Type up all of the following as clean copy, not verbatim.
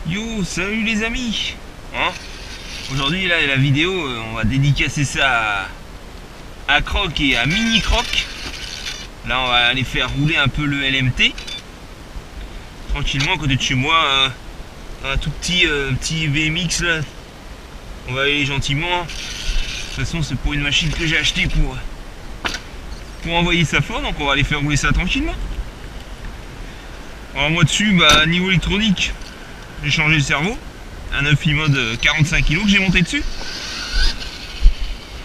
Yo, salut les amis, hein. Aujourd'hui là la vidéo, on va dédicacer ça à Croc et à Mini Croc. Là on va aller faire rouler un peu le LMT tranquillement à côté de chez moi, un tout petit BMX là. On va aller gentiment. De toute façon c'est pour une machine que j'ai acheté pour envoyer ça fort, donc on va aller faire rouler ça tranquillement. Alors moi dessus, niveau électronique, j'ai changé le cerveau, un 9 mode 45 kg que j'ai monté dessus.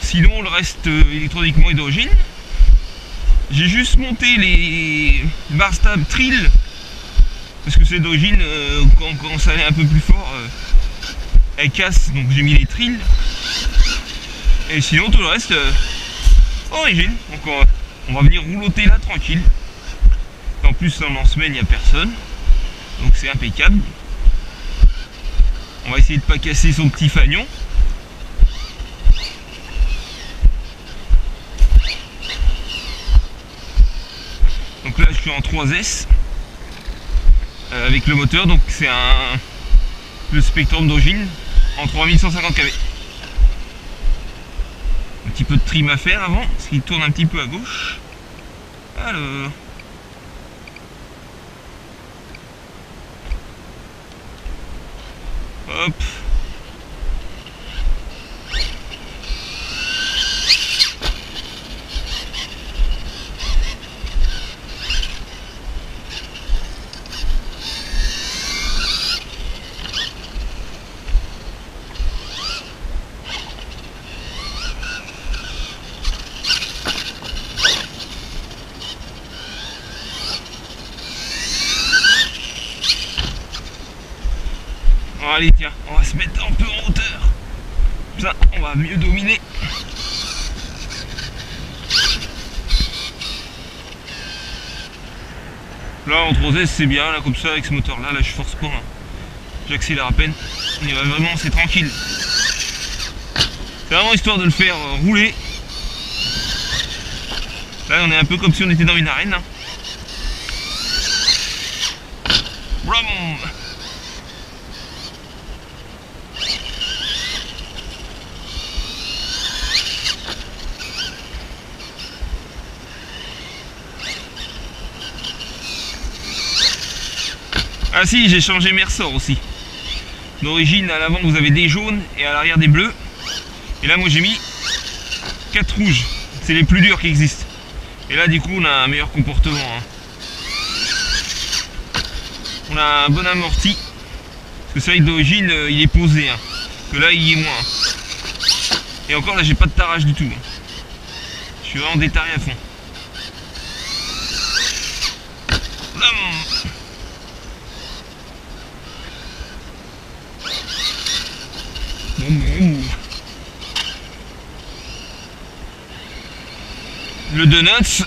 Sinon le reste électroniquement est d'origine. J'ai juste monté les bar stab trill parce que c'est d'origine, quand ça allait un peu plus fort, elle casse, donc j'ai mis les trills. Et sinon tout le reste origine. Donc on va venir rouloter là tranquille. En plus en semaine il n'y a personne, donc c'est impeccable. On va essayer de pas casser son petit fanion. Donc là je suis en 3S avec le moteur, donc c'est le Spectrum d'origine en 3150 kV. Un petit peu de trim à faire avant, parce qu'il tourne un petit peu à gauche. Alors hop. Bon, allez tiens, on va se mettre un peu en hauteur. Comme ça, on va mieux dominer. Là en 3S c'est bien, là comme ça avec ce moteur là, je force pas, hein. J'accélère à peine. Il va vraiment, c'est tranquille. C'est vraiment histoire de le faire rouler. Là on est un peu comme si on était dans une arène, hein. Bram. Ah si, j'ai changé mes ressorts aussi. D'origine, à l'avant vous avez des jaunes et à l'arrière des bleus. Et là moi j'ai mis 4 rouges. C'est les plus durs qui existent. Et là du coup on a un meilleur comportement, hein. On a un bon amorti. Parce que c'est vrai que d'origine il est posé, hein. Que là il y est moins. Et encore là j'ai pas de tarage du tout. Je suis vraiment détaré à fond. Le donuts,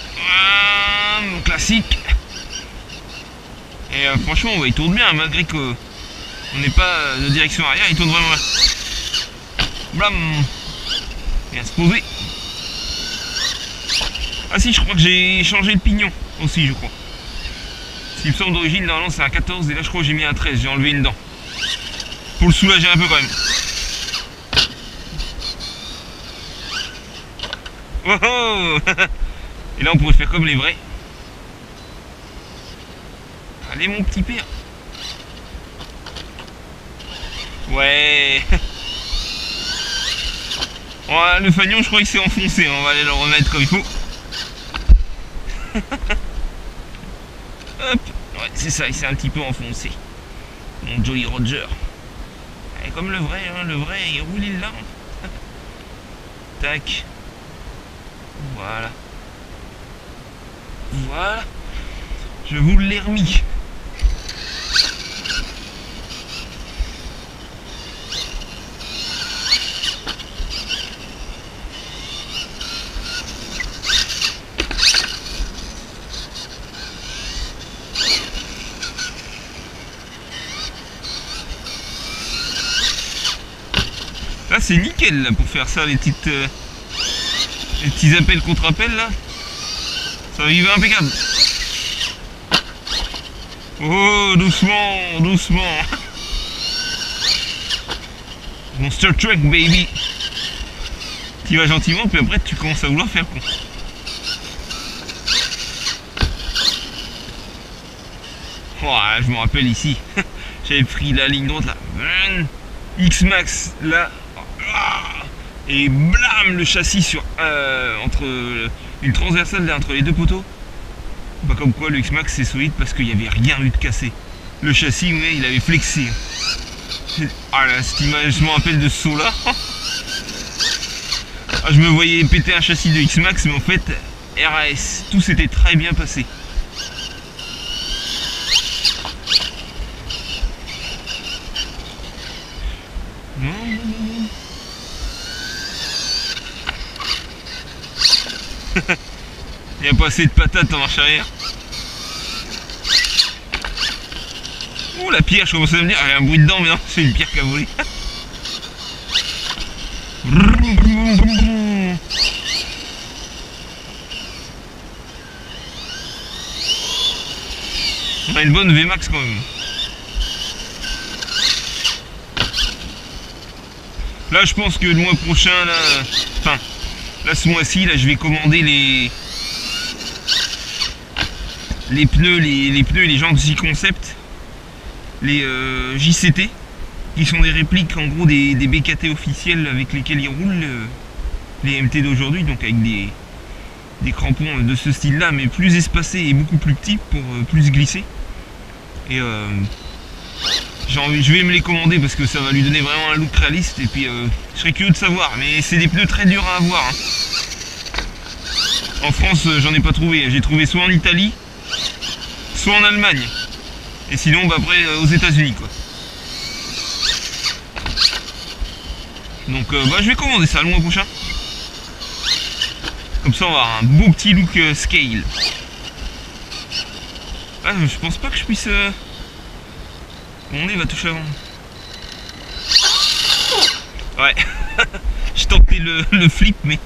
classique. Et franchement il tourne bien, malgré que on n'est pas de direction arrière, il tourne vraiment bien. Blam. Il vient se poser. Ah si, je crois que j'ai changé le pignon aussi, je crois. Ce qui me semble d'origine, normalement c'est un 14 et là je crois que j'ai mis un 13, j'ai enlevé une dent. Pour le soulager un peu quand même. Oh oh. Et là on pourrait faire comme les vrais. Allez mon petit père. Ouais. Ouais, le fanion je crois qu'il s'est enfoncé, on va aller le remettre comme il faut. Hop. Ouais c'est ça, il s'est un petit peu enfoncé. Mon Jolly Roger. Et comme le vrai, hein, le vrai il roule il là. Tac. Voilà. Voilà. Je vous l'ai remis. Là c'est nickel là, pour faire ça, les petits appels contre appels là. Ça y va impeccable. Oh, doucement, doucement. Monster Truck baby. Tu vas gentiment puis après tu commences à vouloir faire con. Oh, je me rappelle ici, j'avais pris la ligne droite là, X-Max là, et blam le châssis sur entre une transversale là, entre les deux poteaux. Bah comme quoi le X-Max c'est solide parce qu'il n'y avait rien eu de cassé. Le châssis ouais, il avait flexé. Ah là cette image, je me rappelle de ce saut là. Ah, je me voyais péter un châssis de X-Max mais en fait RAS, tout s'était très bien passé. Il n'y a pas assez de patates en marche arrière. Ouh la pierre, je commence à me dire, il y a un bruit dedans mais non, c'est une pierre qui a volé. On a une bonne VMAX quand même. Là je pense que le mois prochain là, enfin là ce mois-ci là je vais commander les pneus, les pneus et les jantes J-Concept, les JCT, qui sont des répliques en gros des BKT officiels avec lesquels ils roulent les MT d'aujourd'hui, donc avec des crampons de ce style là mais plus espacés et beaucoup plus petits pour plus glisser. Et je vais me les commander parce que ça va lui donner vraiment un look réaliste et puis je serais curieux de savoir, mais c'est des pneus très durs à avoir hein. En France j'en ai pas trouvé, j'ai trouvé soit en Italie soit en Allemagne et sinon bah, après aux États-Unis quoi. Donc bah, je vais commander ça le mois prochain, comme ça on va avoir un beau petit look scale. Ah, je pense pas que je puisse mon nez va toucher avant. Ouais. J'ai tenté le flip mais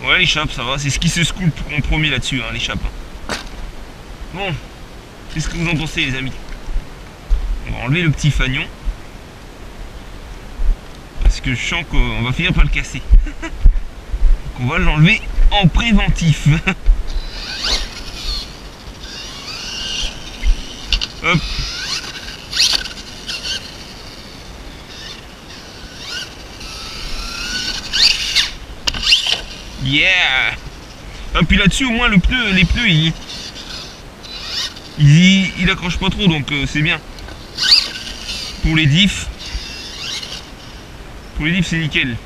ouais l'échappe ça va, c'est ce qui se sculpte en premier là-dessus hein, l'échappe hein. Bon, qu'est-ce que vous en pensez les amis? On va enlever le petit fanion parce que je sens qu'on va finir par le casser. Donc on va l'enlever en préventif. Hop. Yeah. Ah, puis là-dessus au moins les pneus il accroche pas trop donc c'est bien. Pour les diffs c'est nickel.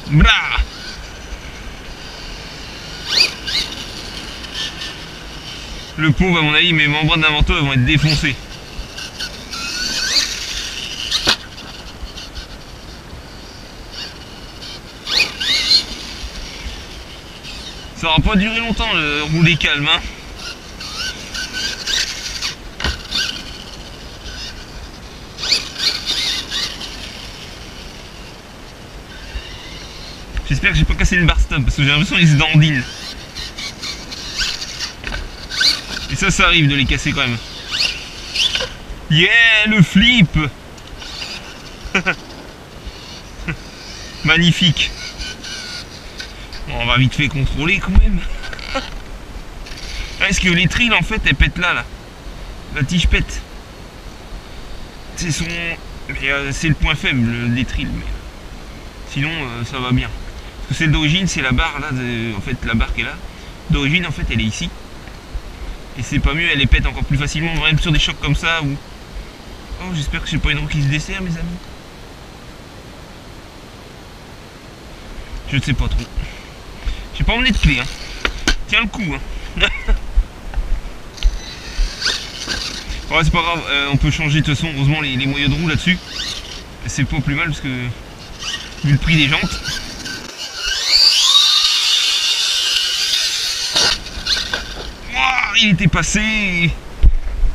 Bra. Le pauvre à mon avis mes membranes d'un manteau vont être défoncées. Ça aura pas duré longtemps le rouler calme hein. J'espère que j'ai pas cassé le bar stop parce que j'ai l'impression qu'ils se dandinent. Et ça arrive de les casser quand même. Yeah, le flip. Magnifique. Bon, on va vite fait contrôler quand même. Est-ce que les trilles en fait elles pètent là. La tige pète. C'est son... c'est le point faible des trilles. Mais... sinon ça va bien. Parce que celle d'origine c'est la barre là, en fait la barre qui est là. D'origine en fait elle est ici. Et c'est pas mieux, elle les pète encore plus facilement, même sur des chocs comme ça ou... Oh j'espère que j'ai pas une roue qui se dessert mes amis. Je ne sais pas trop. J'ai pas emmené de clé hein. Tiens le coup hein. Ouais c'est pas grave, on peut changer de toute façon, heureusement les moyeux de roue là-dessus. C'est pas plus mal parce que vu le prix des jantes. Il était passé,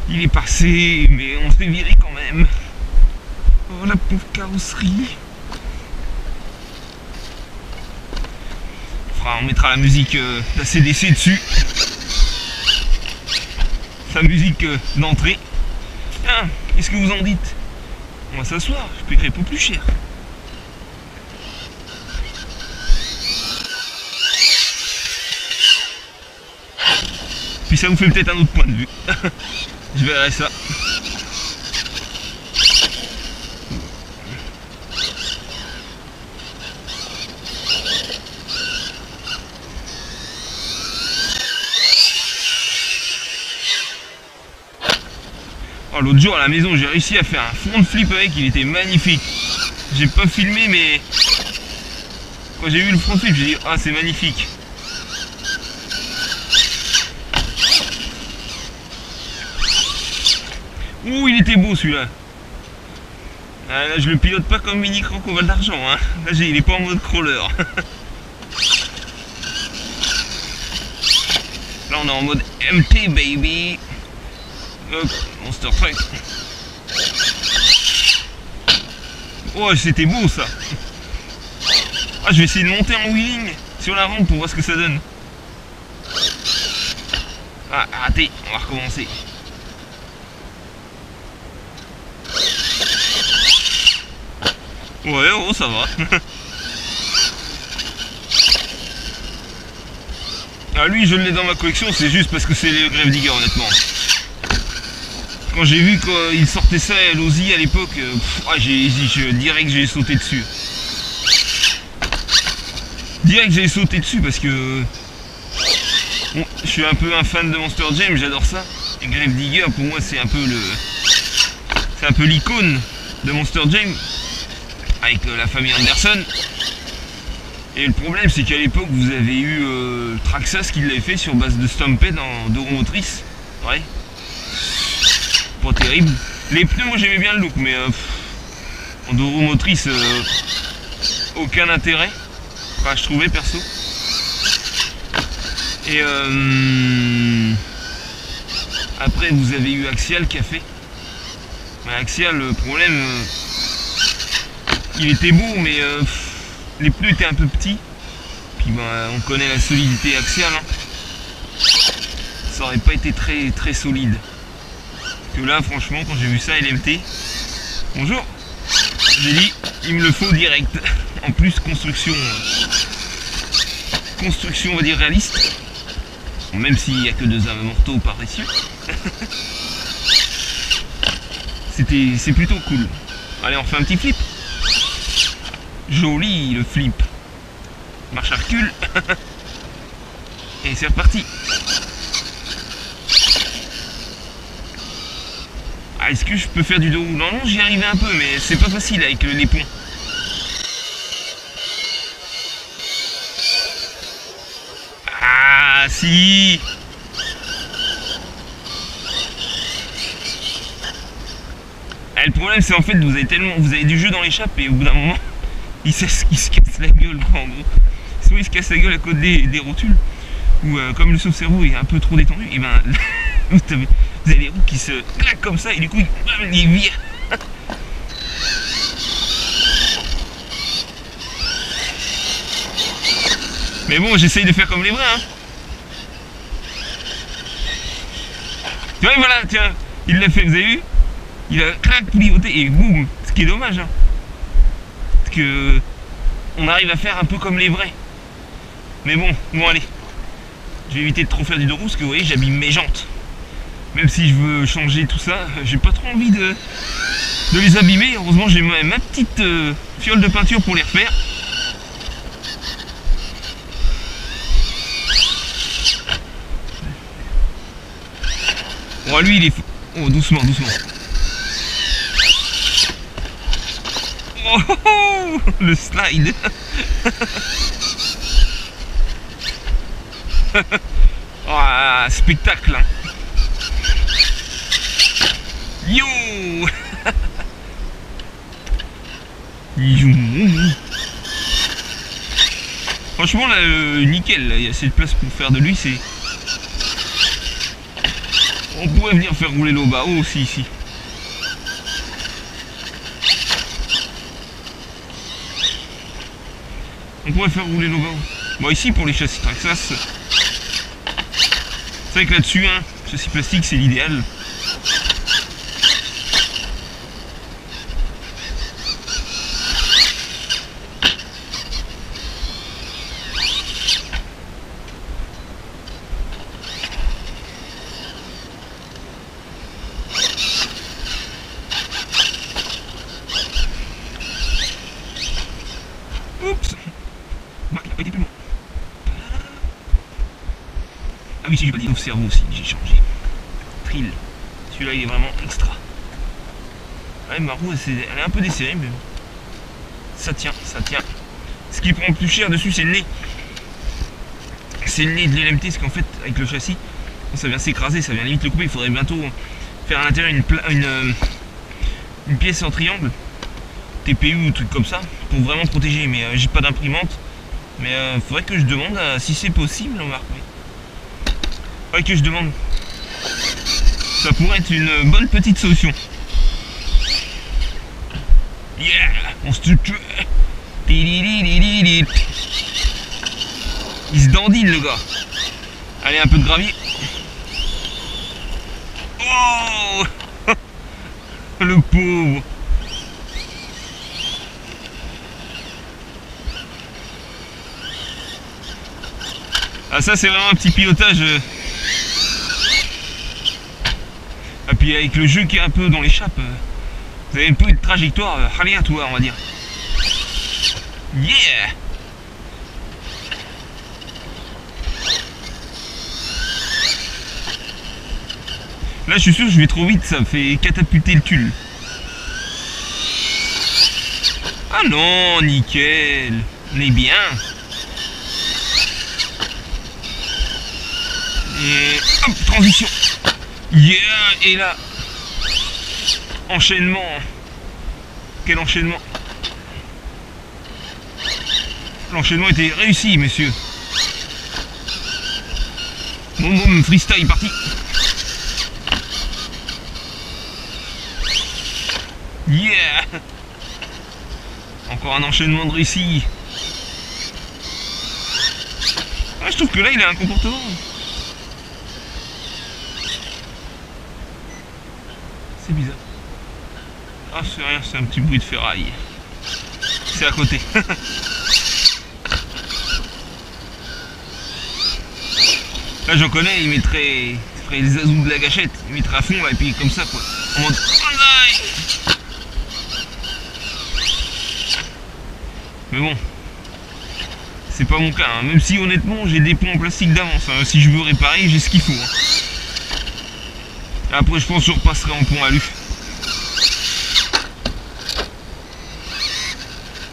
il est passé, mais on s'est viré quand même. Oh la pauvre carrosserie. On mettra la musique d'ACDC dessus. sa musique d'entrée. Ah, qu'est-ce que vous en dites? On va s'asseoir, je paierai pas plus cher. Puis ça vous fait peut-être un autre point de vue. Je verrai ça. Oh, l'autre jour à la maison, j'ai réussi à faire un front flip avec, il était magnifique. J'ai pas filmé, mais quand j'ai vu le front flip, j'ai dit ah, c'est magnifique. Ouh, il était beau celui-là. Ah, là, je le pilote pas comme Mini Croc au Val d'Argent. Hein. Là, il est pas en mode crawler. Là, on est en mode MT, baby. Hop, Monster Truck. Oh, c'était beau ça. Ah, je vais essayer de monter en wheeling sur la rampe pour voir ce que ça donne. Ah, raté, on va recommencer. Ouais, oh, ça va. Ah, lui, je l'ai dans ma collection, c'est juste parce que c'est le Grave Digger, honnêtement. Quand j'ai vu qu'il sortait ça à l'Osi à l'époque, direct j'ai sauté dessus. Direct j'ai sauté dessus parce que bon, je suis un peu un fan de Monster Jam, j'adore ça. Et Grave Digger pour moi c'est un peu l'icône de Monster Jam avec la famille Anderson. Et le problème c'est qu'à l'époque vous avez eu Traxxas qui l'avait fait sur base de Stampede en 2 roues motrices. Ouais. Pas terrible. Les pneus, moi j'aimais bien le look, mais en 2 roues motrices, aucun intérêt. Enfin, je trouvais perso. Et après, vous avez eu Axial qui a fait. Mais Axial, le problème, il était beau, mais les pneus étaient un peu petits. Puis on connaît la solidité Axial. Hein. Ça aurait pas été très très solide. Que là franchement quand j'ai vu ça LMT, bonjour, j'ai dit il me le faut direct. En plus construction on va dire réaliste, même s'il n'y a que 2 mortaux par essieu. C'est plutôt cool. Allez, on fait un petit flip. Joli le flip. Marche à recul. Et c'est reparti. Ah, est-ce que je peux faire du dos roulant? Non, j'y arrivais un peu, mais c'est pas facile avec les ponts. Ah, si. Ah, le problème, c'est en fait, vous avez du jeu dans l'échappe et au bout d'un moment, il se casse la gueule, quoi, en gros. Soit il se casse la gueule à cause des rotules, ou comme le sauve-cerveau est un peu trop détendu, et ben, vous avez les roues qui se claquent comme ça et du coup ils virent. Mais bon, j'essaye de faire comme les vrais. Hein. Tu vois, voilà, tiens, il l'a fait, vous avez vu? Il a clac pivoté et boum. Ce qui est dommage. Hein. Parce que on arrive à faire un peu comme les vrais. Mais bon, allez. Je vais éviter de trop faire du dos roux parce que vous voyez, j'abîme mes jantes. Même si je veux changer tout ça, j'ai pas trop envie de les abîmer. Heureusement j'ai ma petite fiole de peinture pour les refaire. Bon, lui il est... Oh, doucement. Oh, le slide. Oh, spectacle hein. Yo. Franchement là, nickel, là. Il y a assez de place pour faire de lui, c'est... On pourrait venir faire rouler l'eau bas aussi ici. On pourrait faire rouler l'eau bas. Bon ici pour les châssis Traxxas. C'est vrai que là-dessus, hein, Châssis plastique, c'est l'idéal. Oups. Bah, il a pas été plus loin. Ah oui, si j'ai pas dit au cerveau aussi, j'ai changé. Trill. Celui-là, il est vraiment extra. Ouais, ma roue, elle est un peu desserrée, mais ça tient, ça tient. Ce qui prend le plus cher dessus, c'est le nez. C'est le nez de l'LMT, parce qu'en fait, avec le châssis, ça vient s'écraser, ça vient limite le couper. Il faudrait bientôt faire à l'intérieur une pièce en triangle, TPU ou truc comme ça, pour vraiment protéger. Mais j'ai pas d'imprimante. Mais faudrait que je demande si c'est possible, on va retrouver. Faudrait que je demande. Ça pourrait être une bonne petite solution. Yeah, on se tue. Il se dandine le gars. Allez, un peu de gravier. Oh le pauvre. Ah, ça c'est vraiment un petit pilotage. Et puis avec le jeu qui est un peu dans l'échappe, vous avez un peu une trajectoire aléatoire, on va dire. Yeah. Là je suis sûr que je vais trop vite, ça me fait catapulter le tulle. Ah non, nickel. On est bien. Et hop, transition. Yeah. Et là, enchaînement. Quel enchaînement. L'enchaînement était réussi, messieurs. Boum boum, freestyle parti. Yeah. Encore un enchaînement de réussi. Ah, je trouve que là il a un comportement. C'est bizarre. Ah, c'est rien, c'est un petit bruit de ferraille. C'est à côté. Là j'en connais, il mettrait les azous de la gâchette, il mettrait à fond là, et puis comme ça quoi. En mode mais bon, c'est pas mon cas, hein. Même si honnêtement j'ai des ponts en plastique d'avance, hein. Si je veux réparer, j'ai ce qu'il faut. Hein. Après je pense que je repasserai en pont alu.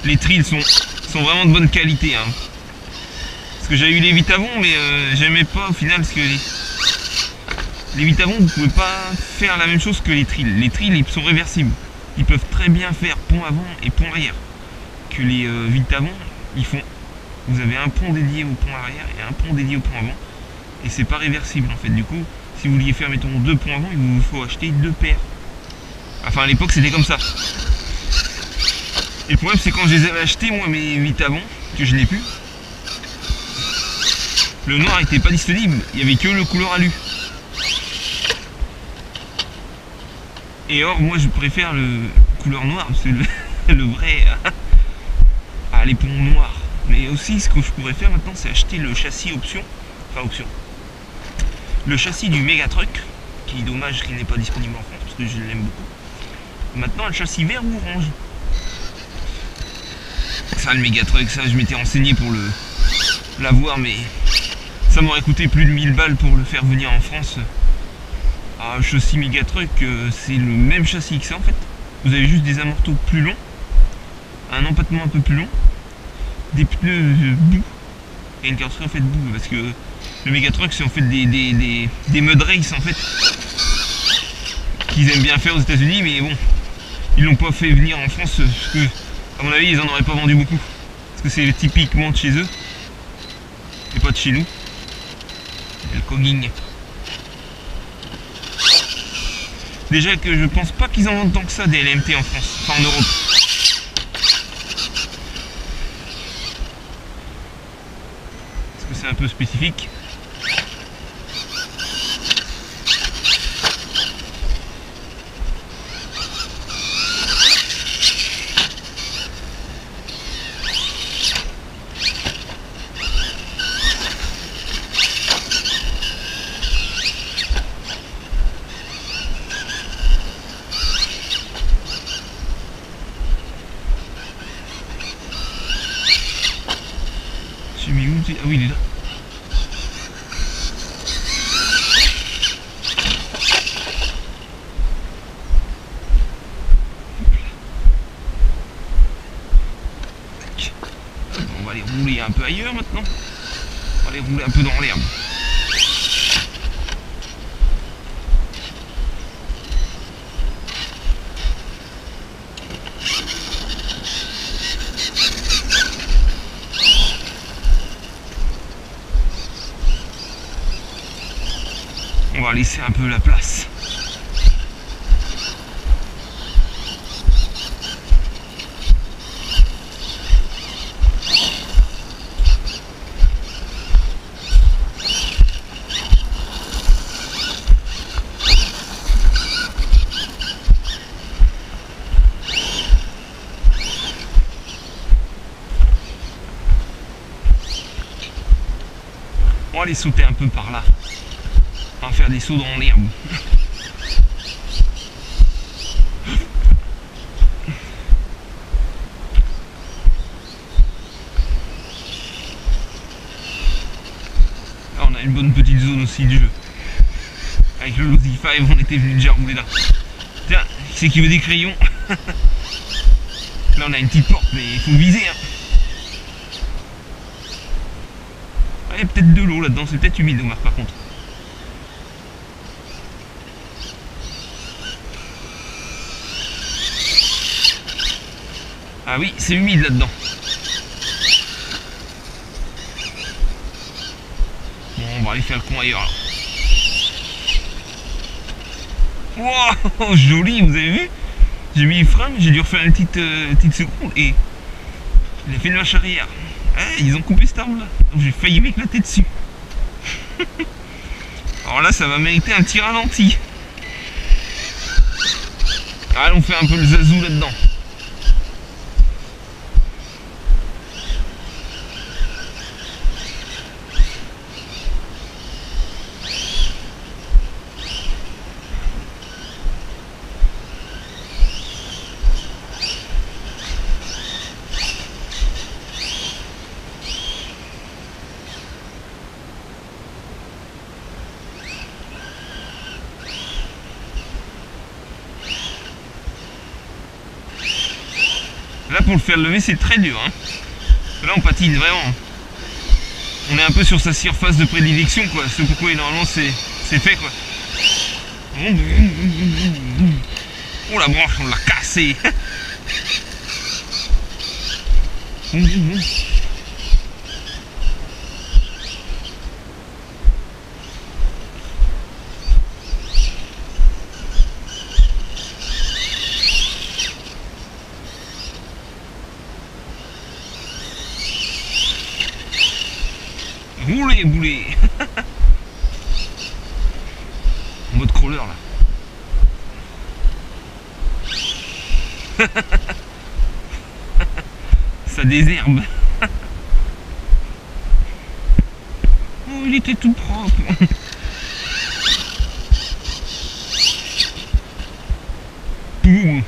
Les trills sont vraiment de bonne qualité. Hein. Parce que j'avais eu les Vitavon, mais j'aimais pas au final, parce que les Vitavon, vous pouvez pas faire la même chose que les trills. Les trills, ils sont réversibles. Ils peuvent très bien faire pont avant et pont arrière. Que les Vitavon, ils font. Vous avez un pont dédié au pont arrière et un pont dédié au pont avant. Et c'est pas réversible en fait. Du coup, si vous vouliez faire, mettons, 2 ponts avant, il vous faut acheter 2 paires. Enfin, à l'époque, c'était comme ça. Et le problème, c'est quand je les avais achetés, moi, mes Vitavon, que je n'ai plus, le noir n'était pas disponible. Il n'y avait que le couleur alu. Et or, moi, je préfère le couleur noire, parce que le vrai, les ponts noirs. Mais aussi, ce que je pourrais faire maintenant, c'est acheter le châssis option. Enfin, option. Le châssis du Megatruck, qui est dommage qu'il n'est pas disponible en France, parce que je l'aime beaucoup. Maintenant, le châssis vert ou orange. Ça, le Megatruck, ça, je m'étais renseigné pour l'avoir, mais ça m'aurait coûté plus de 1000 balles pour le faire venir en France. Ah, châssis Megatruck, c'est le même châssis que ça en fait. Vous avez juste des amortos plus longs, un empattement un peu plus long, des pneus bout et une carrosserie en fait bout, parce que le Megatruck c'est en fait des mud race en fait qu'ils aiment bien faire aux États-Unis, mais bon, ils l'ont pas fait venir en France parce que à mon avis ils en auraient pas vendu beaucoup, parce que c'est typiquement de chez eux et pas de chez nous. Et le cogging. Déjà que je pense pas qu'ils en vendent tant que ça des LMT en France, enfin en Europe. Parce que c'est un peu spécifique. oui, il est là. On va aller rouler un peu ailleurs maintenant. On va aller rouler un peu dans l'herbe. On va laisser un peu la place. On va aller sauter un peu par là. On va faire des sauts dans l'herbe. Là, on a une bonne petite zone aussi de jeu. Avec le Lozy 5, on était venu déjà rouler là. Tiens, qui c'est qui veut des crayons? Là, on a une petite porte, mais il faut viser. Hein. Ah, il y a peut-être de l'eau là-dedans, c'est peut-être humide, Omar, par contre. Ah oui, c'est humide là-dedans. Bon, on va aller faire le con ailleurs. Wow, joli, vous avez vu? J'ai mis le frein, j'ai dû refaire une petite seconde et il a fait une marche arrière. Ah, ils ont coupé cet arbre là, donc j'ai failli m'éclater dessus. Alors là, ça va mériter un petit ralenti. Allez, on fait un peu le zazou là-dedans. Là, pour le faire lever, c'est très dur. Hein. Là, on patine vraiment. On est un peu sur sa surface de prédilection, quoi. C'est pourquoi normalement c'est fait, quoi. Oh, la branche, on l'a cassée. Roulez, boulez. En mode crawler là. Ça désherbe. Oh, il était tout propre. Boum.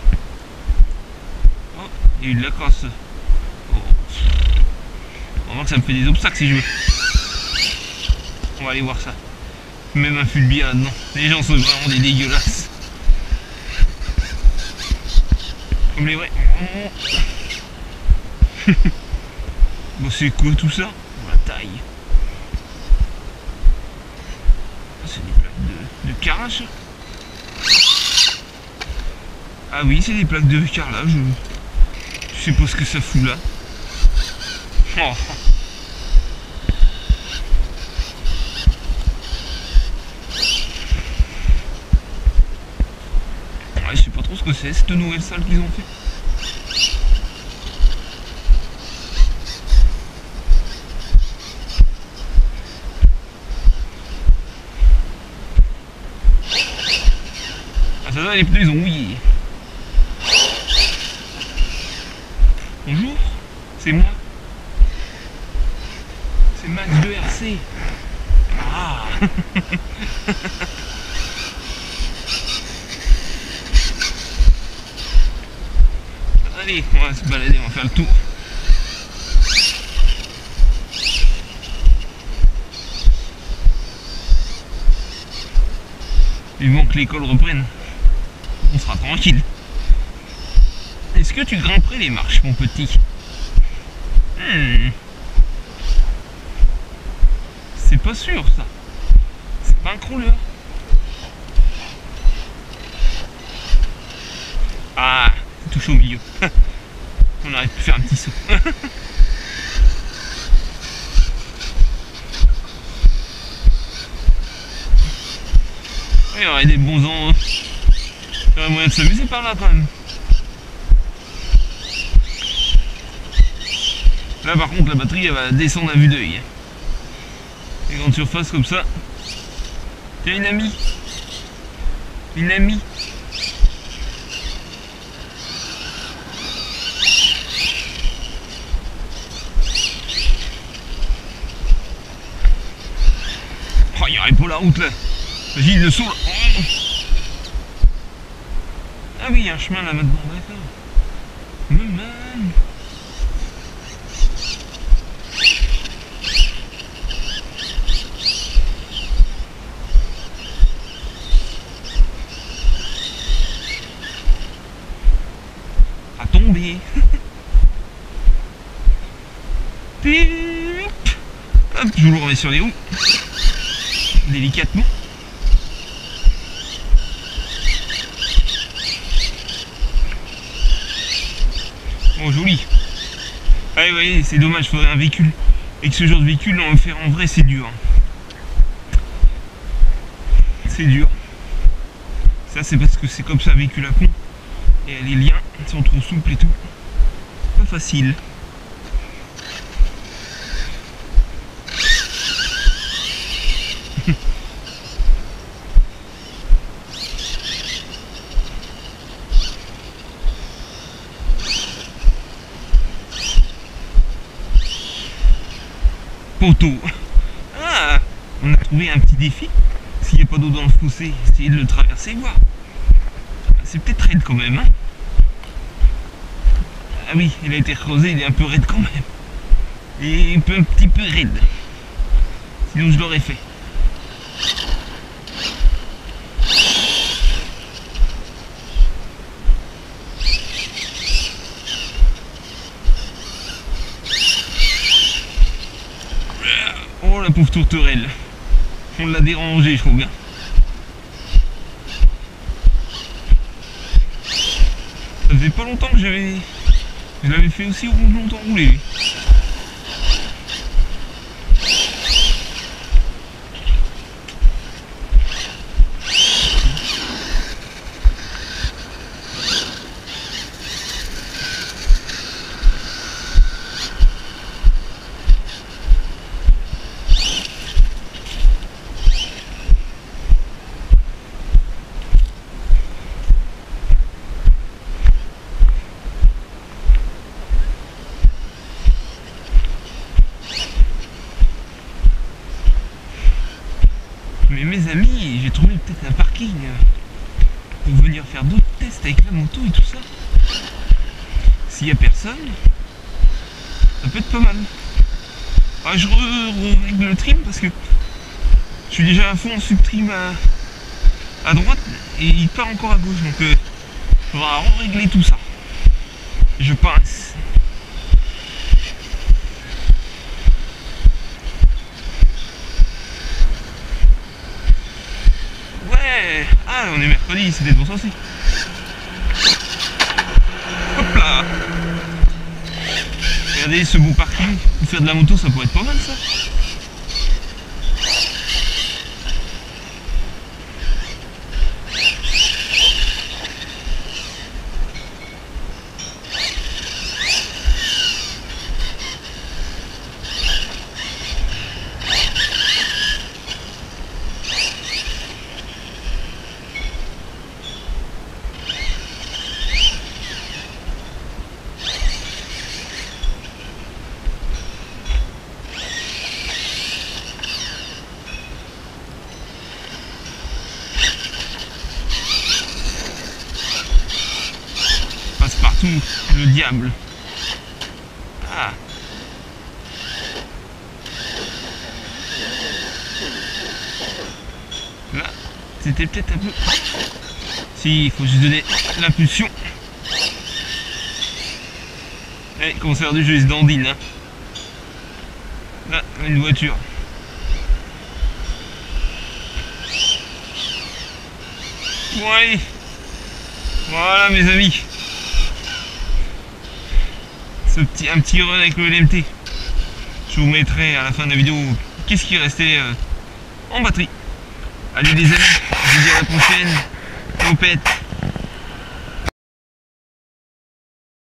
Oh, il y a eu de la crosse. Oh. On va voir que ça me fait des obstacles si je veux. On va aller voir ça. Même un fût de bière là-dedans. Les gens sont vraiment des dégueulasses. Comme les vrais. Bon, c'est quoi tout ça? La taille. C'est des plaques de carrage. Ah oui, c'est des plaques de carrelage. Je sais pas ce que ça fout là. Oh. Je sais pas trop ce que c'est cette nouvelle salle qu'ils ont fait. Ah, ça va, les pneus ils ont mouillé. Bonjour, c'est moi. C'est Max de RC. Ah. Allez, on va se balader, on va faire le tour. Vivement que l'école reprenne. On sera tranquille. Est-ce que tu grimperais les marches, mon petit? C'est pas sûr, ça. C'est pas un crawler. Ah, touche au milieu. On aurait pu faire un petit saut. Il y aurait des bons ans. Il y aurait moyen de s'amuser par là quand même. Là par contre la batterie elle va descendre à vue d'œil. Les grandes surfaces comme ça. Tiens une amie. Une amie. Oh il n'y aurait pas la route là. Imagine le saut là. Oh. Ah oui il y a un chemin là maintenant, d'accord. Man. À tomber. Hop, je vous le remets sur les roues. Délicatement. Oh joli. Ah oui, ouais, c'est dommage, il faudrait un véhicule. Et que ce genre de véhicule, en faire en vrai, c'est dur. C'est dur. Ça, c'est parce que c'est comme ça, un véhicule à pont. Et les liens sont trop souples et tout. Pas facile. Poteau. Ah, on a trouvé un petit défi. S'il n'y a pas d'eau dans le fossé, essayez de le traverser, voir. C'est peut-être raide quand même. Hein, ah oui, il a été creusé, il est un peu raide quand même. Et un petit peu raide. Sinon je l'aurais fait. Oh la pauvre tourterelle. On l'a dérangé, je trouve bien. Ça faisait pas longtemps que je l'avais fait aussi longtemps rouler. Lui. Mais mes amis, j'ai trouvé peut-être un parking pour venir faire d'autres tests avec la moto et tout ça. S'il n'y a personne, ça peut être pas mal. Ah, je règle le trim parce que je suis déjà à fond en sub-trim à droite et il part encore à gauche. Donc il faudra régler tout ça. Je pense. Ouais. Ah, on est mercredi, c'était bon aussi. Hop là. Regardez ce beau parking. Pour faire de la moto, ça pourrait être pas mal ça. Passe-partout, le diable. Ah. Là, c'est c'était peut-être un peu... Si, il faut juste donner l'impulsion. Allez, concert du jeu, il se dandine. Hein. Là, une voiture. Bon, allez. Voilà, mes amis. Un petit run avec le LMT. Je vous mettrai à la fin de la vidéo qu'est-ce qui restait en batterie. Allez les amis, je vous dis à la prochaine. Topette.